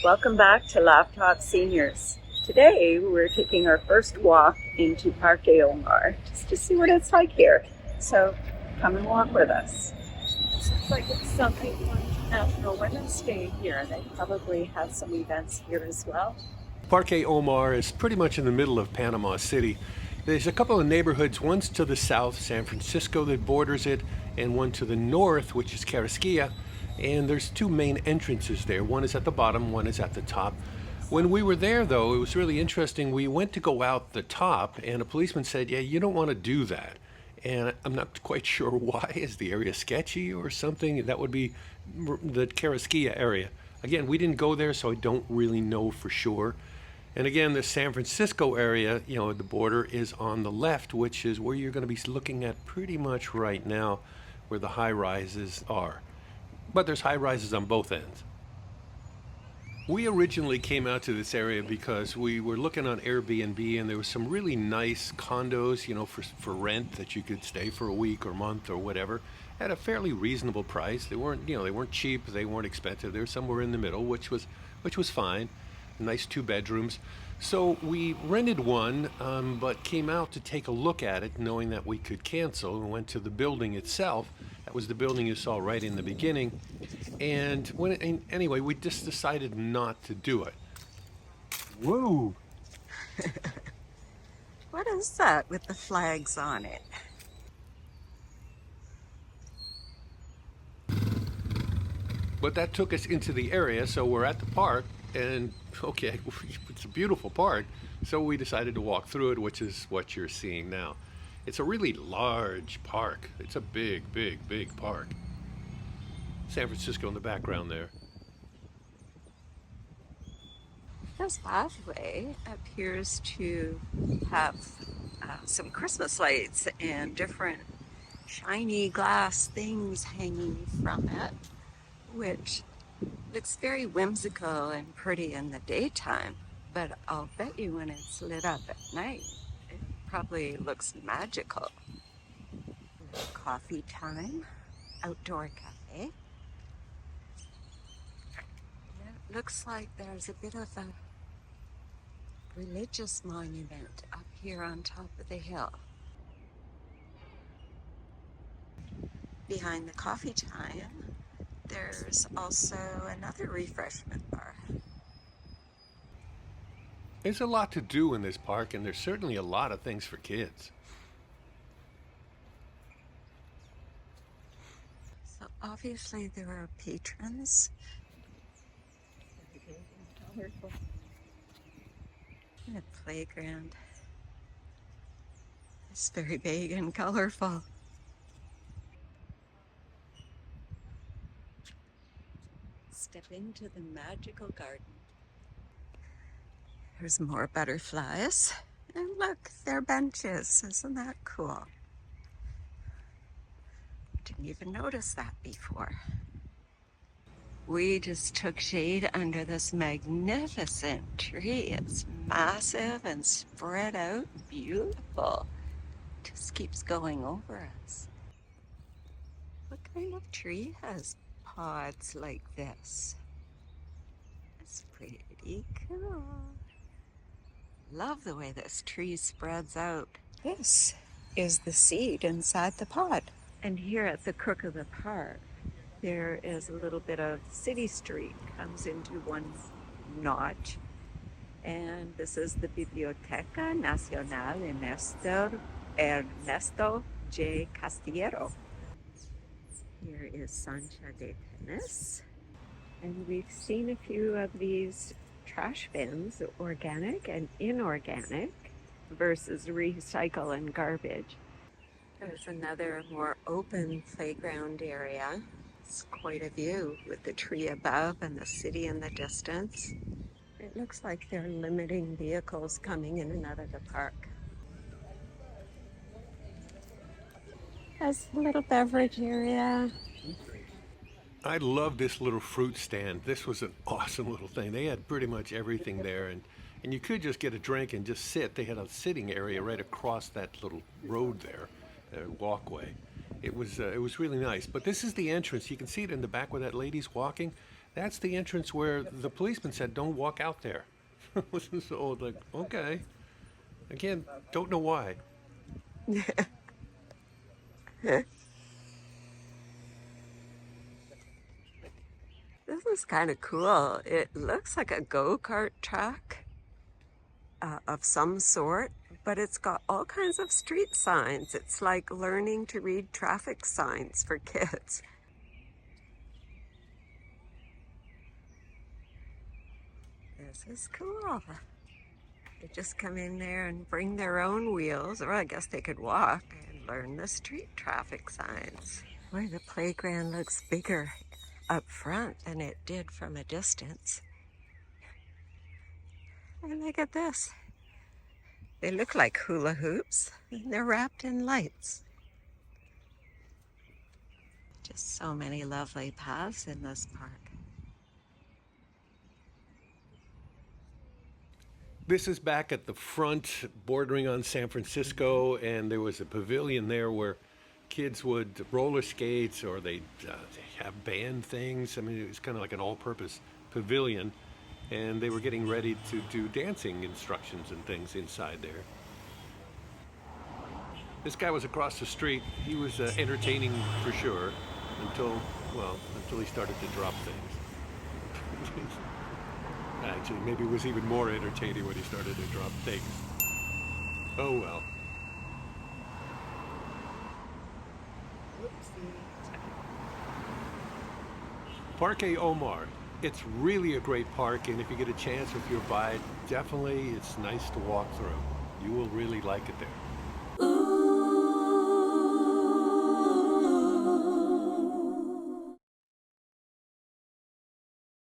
Welcome back to Laugh Talk Seniors. Today we're taking our first walk into Parque Omar just to see what it's like here. So come and walk with us. It looks like it's something for International Women's Day here. They probably have some events here as well. Parque Omar is pretty much in the middle of Panama City. There's a couple of neighborhoods, one's to the south, San Francisco, that borders it, and one to the north, which is Carrasquilla. And there's two main entrances there. One is at the bottom, one is at the top. When we were there, though, it was really interesting. We went to go out the top, and a policeman said, yeah, you don't want to do that. And I'm not quite sure why. Is the area sketchy or something? That would be the Carrasquilla area. Again, we didn't go there, so I don't really know for sure. And again, the San Francisco area, the border is on the left, which is where you're going to be looking at pretty much right now, where the high rises are. But there's high rises on both ends. We originally came out to this area because we were looking on Airbnb, and there was some really nice condos, for rent that you could stay for a week or month or whatever at a fairly reasonable price. They weren't cheap, they weren't expensive. They were somewhere in the middle, which was fine. Nice 2 bedrooms. So we rented one, but came out to take a look at it, knowing that we could cancel, and went to the building itself. That was the building you saw right in the beginning. And anyway, we just decided not to do it. Whoa! What is that with the flags on it? But that took us into the area, so we're at the park, and okay, it's a beautiful park, so we decided to walk through it, which is what you're seeing now. It's a really large park. It's a big, big, big park. San Francisco in the background there. This pathway appears to have some Christmas lights and different shiny glass things hanging from it, which looks very whimsical and pretty in the daytime, but I'll bet you when it's lit up at night, it probably looks magical. Coffee time, outdoor cafe. It looks like there's a bit of a religious monument up here on top of the hill. Behind the coffee time, there's also another refreshment bar. There's a lot to do in this park, and there's certainly a lot of things for kids. So obviously there are patrons. And a playground. It's very big and colorful. Step into the magical garden. There's more butterflies. And look, they're benches. Isn't that cool? Didn't even notice that before. We just took shade under this magnificent tree. It's massive and spread out, beautiful. Just keeps going over us. What kind of tree has pods like this? It's pretty cool. Love the way this tree spreads out. This is the seed inside the pod. And here at the crook of the park, there is a little bit of city street, comes into one notch. And this is the Biblioteca Nacional Ernesto J. Castillero. Here is Sancha de Tennis. And we've seen a few of these trash bins, organic and inorganic versus recycle and garbage. There's another more open playground area. It's quite a view with the tree above and the city in the distance. It looks like they're limiting vehicles coming in and out of the park. There's a little beverage area. I love this little fruit stand. This was an awesome little thing. They had pretty much everything there, and you could just get a drink and just sit. They had a sitting area right across that little road there, walkway. It was really nice. But this is the entrance. You can see it in the back where that lady's walking. That's the entrance where the policeman said, "Don't walk out there." So like, okay. Again, don't know why. This is kind of cool. It looks like a go-kart track of some sort, but it's got all kinds of street signs. It's like learning to read traffic signs for kids. This is cool. They just come in there and bring their own wheels, or I guess they could walk and learn the street traffic signs. Boy, the playground looks bigger up front than it did from a distance. And look at this. They look like hula hoops, and they're wrapped in lights. Just so many lovely paths in this park. This is back at the front, bordering on San Francisco, and there was a pavilion there where kids would roller skates or they'd have band things. I mean, it was kind of like an all-purpose pavilion, and they were getting ready to do dancing instructions and things inside there. This guy was across the street. He was entertaining for sure until he started to drop things. Actually, maybe it was even more entertaining when he started to drop things. Oh well. Parque Omar. It's really a great park, and if you get a chance, if you're by, definitely it's nice to walk through. You will really like it there.